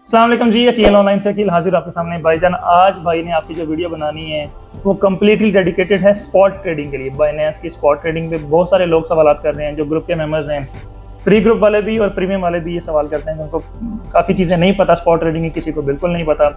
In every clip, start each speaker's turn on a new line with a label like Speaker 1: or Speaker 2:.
Speaker 1: अस्सलाम वालेकुम जी, अकील ऑनलाइन से अकील हाजिर आपके सामने। भाईजान आज भाई ने आपकी जो वीडियो बनानी है वो कम्प्लीटली डेडिकेटेड है स्पॉट ट्रेडिंग के लिए। बाइनेंस की स्पॉट ट्रेडिंग पे बहुत सारे लोग सवाल कर रहे हैं, जो ग्रुप के मेंबर्स हैं, फ्री ग्रुप वाले भी और प्रीमियम वाले भी ये सवाल करते हैं। उनको काफ़ी चीज़ें नहीं पता स्पॉट ट्रेडिंग की, किसी को बिल्कुल नहीं पता।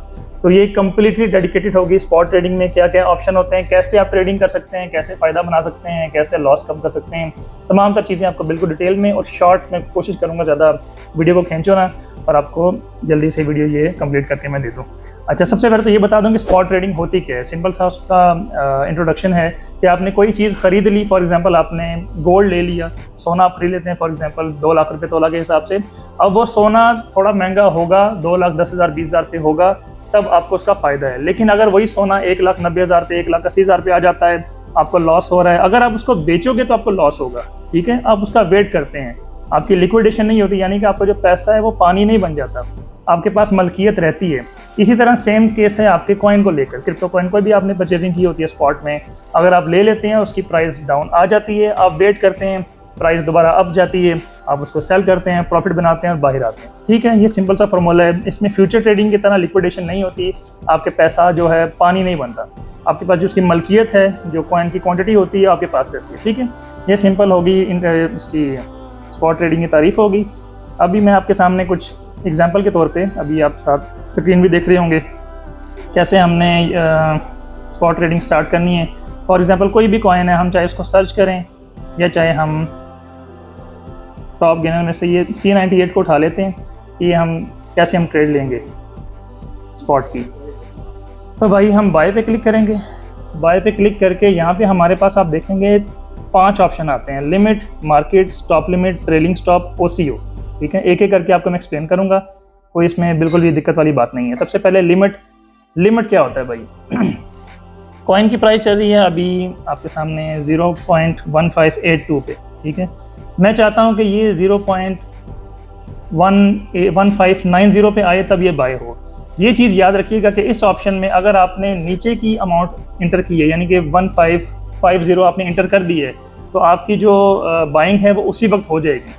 Speaker 1: तो ये कम्प्लीटली डेडिकेटेड होगी स्पॉट ट्रेडिंग में क्या क्या ऑप्शन होते हैं, कैसे आप ट्रेडिंग कर सकते हैं, कैसे फ़ायदा बना सकते हैं, कैसे लॉस कम कर सकते हैं। तमाम तर चीज़ें आपको बिल्कुल डिटेल में और शॉर्ट में कोशिश करूँगा ज़्यादा वीडियो को खींचो ना, और आपको जल्दी से वीडियो ये कंप्लीट करके मैं दे दूँ। अच्छा, सबसे पहले तो ये बता दूँ कि स्पॉट ट्रेडिंग होती क्या है। सिंपल सा उसका इंट्रोडक्शन है कि आपने कोई चीज़ खरीद ली, फॉर एग्जांपल आपने गोल्ड ले लिया, सोना आप खरीद लेते हैं फॉर एग्जांपल 2 लाख रुपए तोला के हिसाब से। अब वो सोना थोड़ा महंगा होगा, 2,10,000 20,000 पे होगा, तब आपको उसका फ़ायदा है। लेकिन अगर वही सोना 1,90,000 पे 1,80,000 पे आ जाता है, आपको लॉस हो रहा है। अगर आप उसको बेचोगे तो आपको लॉस होगा, ठीक है। आप उसका वेट करते हैं, आपकी लिक्विडेशन नहीं होती, यानी कि आपका जो पैसा है वो पानी नहीं बन जाता, आपके पास मलकियत रहती है। इसी तरह सेम केस है आपके कॉइन को लेकर। क्रिप्टो कॉइन को भी आपने परचेजिंग की होती है स्पॉट में, अगर आप ले लेते हैं उसकी प्राइस डाउन आ जाती है, आप वेट करते हैं, प्राइस दोबारा अप जाती है, आप उसको सेल करते हैं, प्रॉफिट बनाते हैं और बाहर आते हैं, ठीक है। ये सिंपल सा फार्मूला है। इसमें फ्यूचर ट्रेडिंग की तरह लिक्विडेशन नहीं होती, आपके पैसा जो है पानी नहीं बनता, आपके पास जो उसकी मलकियत है, जो कॉइन की क्वांटिटी होती है आपके पास रहती है, ठीक है। ये सिंपल होगी उसकी स्पॉट ट्रेडिंग की तारीफ होगी। अभी मैं आपके सामने कुछ एग्जांपल के तौर पे, अभी आप साथ स्क्रीन भी देख रहे होंगे कैसे हमने स्पॉट ट्रेडिंग स्टार्ट करनी है। फॉर एग्जांपल कोई भी कॉइन है, हम चाहे उसको सर्च करें या चाहे हम टॉप गेनर में से ये C98 को उठा लेते हैं, ये हम कैसे हम ट्रेड लेंगे स्पॉट की। तो भाई हम बाय पे क्लिक करेंगे। बाय पे क्लिक करके यहाँ पे हमारे पास आप देखेंगे 5 ऑप्शन आते हैं, limit, market, stop limit, trailing stop, OCO, ठीक है। एक एक करके आपको मैं एक्सप्लेन करूँगा, कोई इसमें बिल्कुल भी दिक्कत वाली बात नहीं है। सबसे पहले लिमिट। लिमिट क्या होता है भाई? कॉइन की प्राइस चल रही है अभी आपके सामने 0.1582 पे, ठीक है। मैं चाहता हूँ कि ये 0.1590 पे आए तब ये बाय हो। ये चीज़ याद रखिएगा कि इस ऑप्शन में अगर आपने नीचे की अमाउंट इंटर की है, यानी कि 1550 आपने इंटर कर दी है, तो आपकी जो बाइंग है वो उसी वक्त हो जाएगी,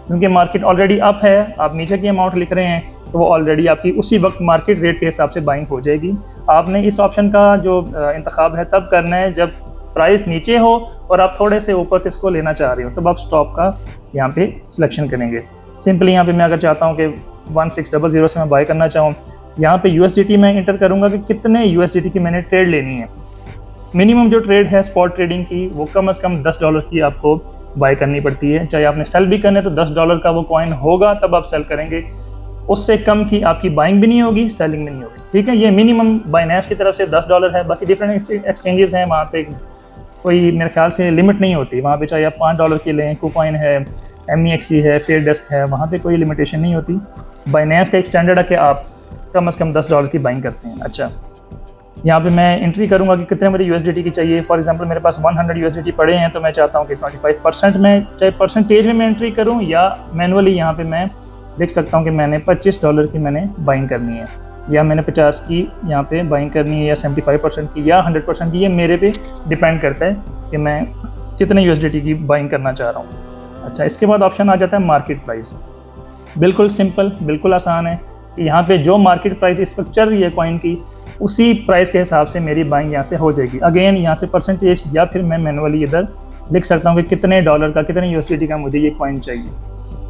Speaker 1: क्योंकि मार्केट ऑलरेडी अप है, आप नीचे की अमाउंट लिख रहे हैं, तो वो ऑलरेडी आपकी उसी वक्त मार्केट रेट के हिसाब से बाइंग हो जाएगी। आपने इस ऑप्शन का जो इंतखाब है तब करना है जब प्राइस नीचे हो और आप थोड़े से ऊपर से इसको लेना चाह रहे हो, तब आप स्टॉप का यहाँ पे सिलेक्शन करेंगे। सिंपली यहाँ पे मैं अगर चाहता हूँ कि 1600 से मैं बाय करना चाहूँ, यहाँ पे USDT मैं इंटर करूँगा कि कितने USDT की मैंने ट्रेड लेनी है। मिनिमम जो ट्रेड है स्पॉट ट्रेडिंग की वो कम से कम $10 की आपको बाय करनी पड़ती है। चाहे आपने सेल भी करना है तो $10 का वो कॉइन होगा तब आप सेल करेंगे, उससे कम की आपकी बाइंग भी नहीं होगी, सेलिंग भी नहीं होगी, ठीक है। ये मिनिमम बाइनेंस की तरफ से $10 है। बाकी डिफरेंट एक्सचेंजेस हैं, वहाँ पे कोई मेरे ख्याल से लिमिट नहीं होती, वहाँ पे चाहे आप $5 की लें, KuCoin है, MEXC है, FairDesk है, वहाँ पे कोई लिमिटेशन नहीं होती। बाइनेंस का एक स्टैंडर्ड है कि आप कम से कम $10 की बाइंग करते हैं। अच्छा, यहाँ पे मैं एंट्री करूँगा कि कितने मुझे USDT की चाहिए। फॉर एग्जांपल मेरे पास 100 USDT पड़े हैं, तो मैं चाहता हूँ कि 25% में, चाहे परसेंटेज में मैं एंट्री करूँ या मैनुअली यहाँ पे मैं लिख सकता हूँ कि मैंने $25 की मैंने बाइंग करनी है, या मैंने 50 की यहाँ पे बाइंग करनी है, या 75% की, या 100% की। ये मेरे पे डिपेंड करता है कि मैं कितने USDT की बाइंग करना चाह रहा हूँ। अच्छा, इसके बाद ऑप्शन आ जाता है मार्केट प्राइस। बिल्कुल सिंपल, बिल्कुल आसान है कि यहाँ पे जो मार्केट प्राइस इस वक्त चल रही है कॉइन की, उसी प्राइस के हिसाब से मेरी बाइंग यहाँ से हो जाएगी। अगेन यहाँ से परसेंटेज, या फिर मैं मैनुअली इधर लिख सकता हूँ कि कितने डॉलर का, कितने USDT का मुझे ये कॉइन चाहिए,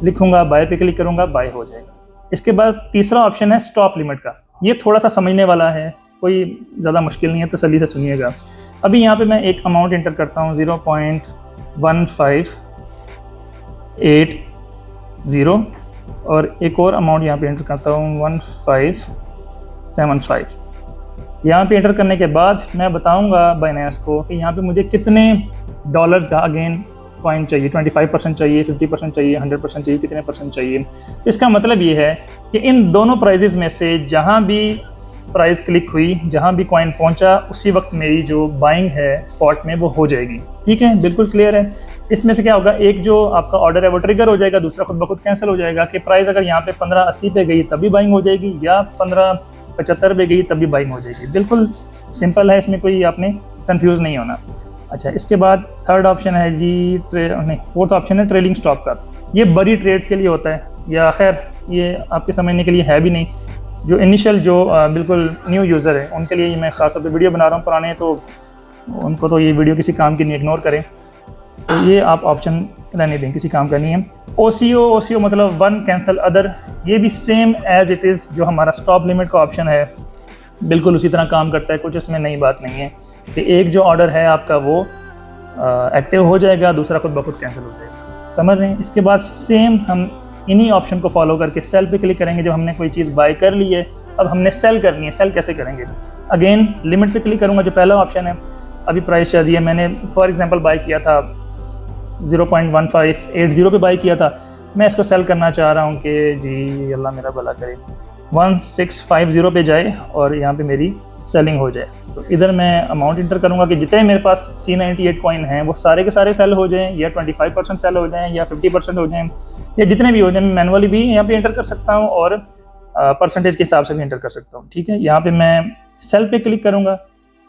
Speaker 1: लिखूंगा, बाय पे क्लिक करूँगा, बाय हो जाएगा। इसके बाद तीसरा ऑप्शन है स्टॉप लिमिट का। ये थोड़ा सा समझने वाला है, कोई ज़्यादा मुश्किल नहीं है, तसल्ली से सुनिएगा। अभी यहाँ पे मैं एक अमाउंट इंटर करता हूँ 0.1580, और एक और अमाउंट यहाँ पे एंटर करता हूँ 1575। यहाँ पे एंटर करने के बाद मैं बताऊँगा बाइनेंस को कि यहाँ पे मुझे कितने डॉलर्स का अगेन कॉइन चाहिए, 25% चाहिए, 50% चाहिए, 100% चाहिए, कितने परसेंट चाहिए। इसका मतलब ये है कि इन दोनों प्राइजेज़ में से जहाँ भी प्राइस क्लिक हुई, जहाँ भी कॉइन पहुँचा, उसी वक्त मेरी जो बाइंग है स्पॉट में वो हो जाएगी, ठीक है। बिल्कुल क्लियर है। इसमें से क्या होगा, एक जो आपका ऑर्डर है वो ट्रिगर हो जाएगा, दूसरा खुद ब खुद कैंसिल हो जाएगा कि प्राइस अगर यहाँ पे 1580 पे गई तभी बाइंग हो जाएगी, या 1575 पे गई तभी बाइंग हो जाएगी। बिल्कुल सिंपल है, इसमें कोई आपने कंफ्यूज नहीं होना। अच्छा, इसके बाद थर्ड ऑप्शन है जी फोर्थ ऑप्शन है ट्रेलिंग स्टॉप का। ये बड़ी ट्रेड्स के लिए होता है, या खैर ये आपके समझने के लिए है भी नहीं, जो इनिशियल जो बिल्कुल न्यू यूज़र है उनके लिए मैं ख़ास तौर पे वीडियो बना रहा हूँ। पुराने तो उनको तो ये वीडियो किसी काम की नहीं, इग्नोर करें। तो ये आप ऑप्शन रहने दें, किसी काम का नहीं है। ओसीओ मतलब वन कैंसल अदर, ये भी सेम एज इट इज़ जो हमारा स्टॉप लिमिट का ऑप्शन है बिल्कुल उसी तरह काम करता है, कुछ इसमें नई बात नहीं है कि एक जो ऑर्डर है आपका वो एक्टिव हो जाएगा, दूसरा खुद ब खुद कैंसिल हो जाएगा। समझ रहे हैं? इसके बाद सेम हम इन्हीं ऑप्शन को फॉलो करके सेल पे क्लिक करेंगे। जब हमने कोई चीज़ बाय कर ली है, अब हमने सेल करनी है। सेल कैसे करेंगे? अगेन लिमिट पे क्लिक करूँगा, जो पहला ऑप्शन है। अभी प्राइस चल रही है, मैंने फॉर एग्जांपल बाय किया था 0.1580 पे बाय किया था। मैं इसको सेल करना चाह रहा हूँ कि जी अल्लाह मेरा भला करे 1650 पे जाए और यहाँ पे मेरी सेलिंग हो जाए। तो इधर मैं अमाउंट इंटर करूँगा कि जितने मेरे पास C98 कॉइन हैं वो सारे के सारे सेल हो जाएं, या 25% सेल हो जाएं, या 50% हो जाएं, या जितने भी हो जाएं। मैं मैनुअली भी यहाँ पे इंटर कर सकता हूँ और परसेंटेज के हिसाब से भी इंटर कर सकता हूँ। ठीक है, यहाँ पे मैं सेल पे क्लिक करूँगा।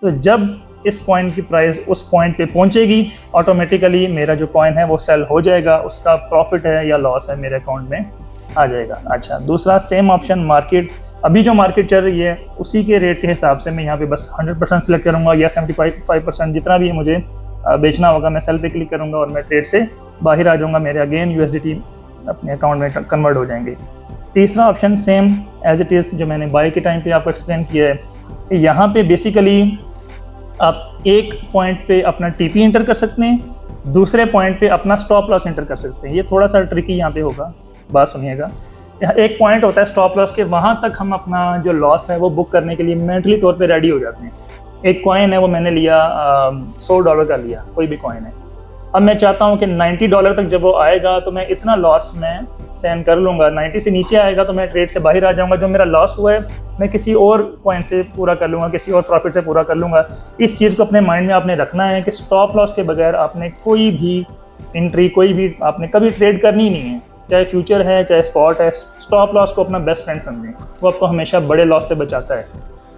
Speaker 1: तो जब इस कॉइन की प्राइस उस पॉइंट पे पहुँचेगी, ऑटोमेटिकली मेरा जो कॉइन है वो सेल हो जाएगा। उसका प्रॉफिट है या लॉस है मेरे अकाउंट में आ जाएगा। अच्छा, दूसरा सेम ऑप्शन मार्केट। अभी जो मार्केट चल रही है उसी के रेट के हिसाब से मैं यहाँ पे बस 100% सेलेक्ट करूँगा, या 75% जितना भी मुझे बेचना होगा मैं सेल पे क्लिक करूँगा और मैं ट्रेड से बाहर आ जाऊँगा। मेरे अगेन USDT अपने अकाउंट में कन्वर्ट हो जाएंगे। तीसरा option same as it is जो मैंने बाय के टाइम पे आपको एक्सप्लेन किया है कि यहाँ पे बेसिकली आप एक पॉइंट पे अपना TP इंटर कर सकते हैं, दूसरे पॉइंट पे अपना स्टॉप लॉस इंटर कर सकते हैं। ये थोड़ा सा ट्रिकी यहाँ पे होगा, बात सुनिएगा। यहाँ एक पॉइंट होता है स्टॉप लॉस के, वहाँ तक हम अपना जो लॉस है वो बुक करने के लिए मेंटली तौर पे रेडी हो जाते हैं। एक कॉइन है वो मैंने लिया $100 का लिया, कोई भी कॉइन है। अब मैं चाहता हूँ कि $90 तक जब वो आएगा तो मैं इतना लॉस में सहन कर लूँगा। 90 से नीचे आएगा तो मैं ट्रेड से बाहर आ जाऊँगा। जो मेरा लॉस हुआ है मैं किसी और कॉइन से पूरा कर लूँगा, किसी और प्रॉफिट से पूरा कर लूँगा। इस चीज़ को अपने माइंड में आपने रखना है कि स्टॉप लॉस के बगैर आपने कोई भी एंट्री, कोई भी आपने कभी ट्रेड करनी नहीं है, चाहे फ्यूचर है चाहे स्पॉट है। स्टॉप लॉस को अपना बेस्ट फ्रेंड समझें, वो आपको हमेशा बड़े लॉस से बचाता है।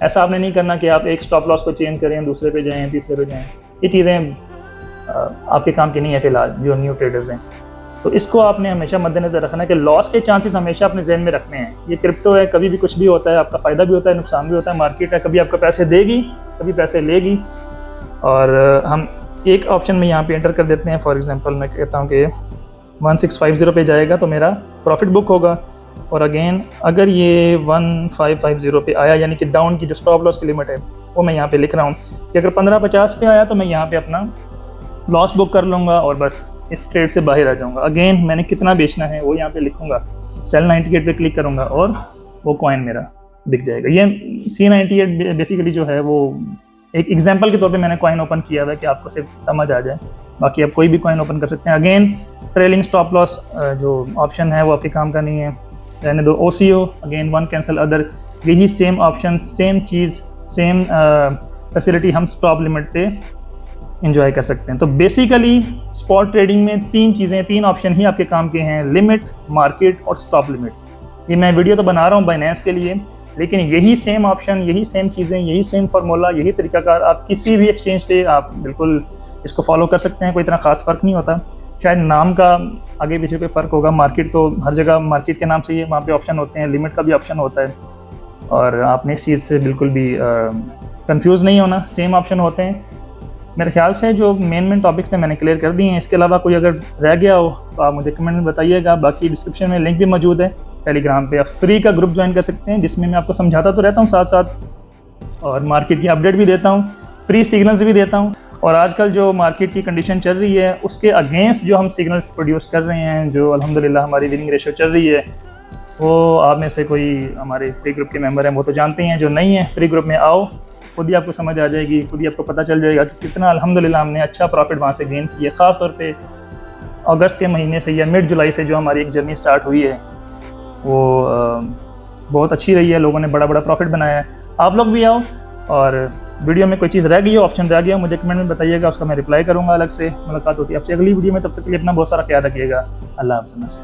Speaker 1: ऐसा आपने नहीं करना कि आप एक स्टॉप लॉस को चेंज करें, दूसरे पे जाएं, तीसरे पे जाएं। ये चीज़ें आपके काम की नहीं है फ़िलहाल जो न्यू ट्रेडर्स हैं। तो इसको आपने हमेशा मद्देनज़र रखना है कि लॉस के चांसेस हमेशा अपने जहन में रखने हैं। ये क्रिप्टो है, कभी भी कुछ भी होता है, आपका फ़ायदा भी होता है, नुकसान भी होता है। मार्केट है, कभी आपको पैसे देगी, कभी पैसे लेगी। और हम एक ऑप्शन में यहाँ पे एंटर कर देते हैं। फॉर एग्जांपल मैं कहता हूँ कि 1650 पे जाएगा तो मेरा प्रॉफिट बुक होगा। और अगेन अगर ये 1550 पे आया, यानी कि डाउन की जो स्टॉप लॉस की लिमिट है वो मैं यहाँ पे लिख रहा हूँ कि अगर 1550 पे आया तो मैं यहाँ पे अपना लॉस बुक कर लूँगा और बस इस ट्रेड से बाहर आ जाऊँगा। अगेन मैंने कितना बेचना है वो यहाँ पे लिखूँगा, सेल 98 पे क्लिक करूँगा और वो कॉइन मेरा बिक जाएगा। ये C98 बेसिकली जो है वो एक एग्जांपल के तौर पे मैंने कॉइन ओपन किया हुआ है कि आपको सिर्फ समझ आ जाए। बाकी आप कोई भी कॉइन ओपन कर सकते हैं। अगेन ट्रेलिंग स्टॉप लॉस जो ऑप्शन है वो आपके काम का नहीं है, रहने दो। OCO again one cancel other, यही सेम ऑप्शन, सेम चीज़, सेम फैसिलिटी हम स्टॉप लिमिट पे इंजॉय कर सकते हैं। तो बेसिकली स्पॉट ट्रेडिंग में तीन ऑप्शन ही आपके काम के हैं, लिमिट, मार्केट और स्टॉप लिमिट। ये मैं वीडियो तो बना रहा हूँ बाइनेंस के लिए, लेकिन यही सेम ऑप्शन, यही सेम चीज़ें, यही सेम फार्मूला, यही तरीकाकार आप किसी भी एक्सचेंज पे आप बिल्कुल इसको फॉलो कर सकते हैं। कोई इतना ख़ास फ़र्क नहीं होता, शायद नाम का आगे पीछे कोई फ़र्क होगा। मार्केट तो हर जगह मार्केट के नाम से ही वहाँ पे ऑप्शन होते हैं, लिमिट का भी ऑप्शन होता है। और आपने इस चीज़ से बिल्कुल भी कंफ्यूज नहीं होना, सेम ऑप्शन होते हैं। मेरे ख्याल से जो मेन टॉपिक्स थे मैंने क्लियर कर दिए हैं। इसके अलावा कोई अगर रह गया हो तो आप मुझे कमेंट में बताइएगा। बाकी डिस्क्रिप्शन में लिंक भी मौजूद है, टेलीग्राम पे आप फ्री का ग्रुप ज्वाइन कर सकते हैं, जिसमें मैं आपको समझाता तो रहता हूँ साथ साथ, और मार्केट की अपडेट भी देता हूँ, फ्री सिग्नल्स भी देता हूँ। और आजकल जो मार्केट की कंडीशन चल रही है उसके अगेंस्ट जो हम सिग्नल्स प्रोड्यूस कर रहे हैं, जो अल्हम्दुलिल्लाह हमारी विनिंग रेशो चल रही है, वो आप में से कोई हमारे फ्री ग्रुप के मेंबर हैं वो तो जानते हैं। जो नहीं है फ्री ग्रुप में आओ, खुद ही आपको समझ आ जाएगी, खुद ही आपको पता चल जाएगा कि कितना अल्हम्दुलिल्लाह हमने अच्छा प्रॉफिट वहाँ से गेन किया। ख़ास तौर पे अगस्त के महीने से या मिड जुलाई से जो हमारी एक जर्नी स्टार्ट हुई है वो बहुत अच्छी रही है। लोगों ने बड़ा प्रॉफिट बनाया है। आप लोग भी आओ, और वीडियो में कोई चीज़ रह गई हो, ऑप्शन रह गया, मुझे कमेंट में बताइएगा, उसका मैं रिप्लाई करूँगा अलग से। मुलाकात होती है आपसे अगली वीडियो में, तब तक के लिए अपना बहुत सारा ख्याल रखिएगा। अल्लाह हाफ़िज़।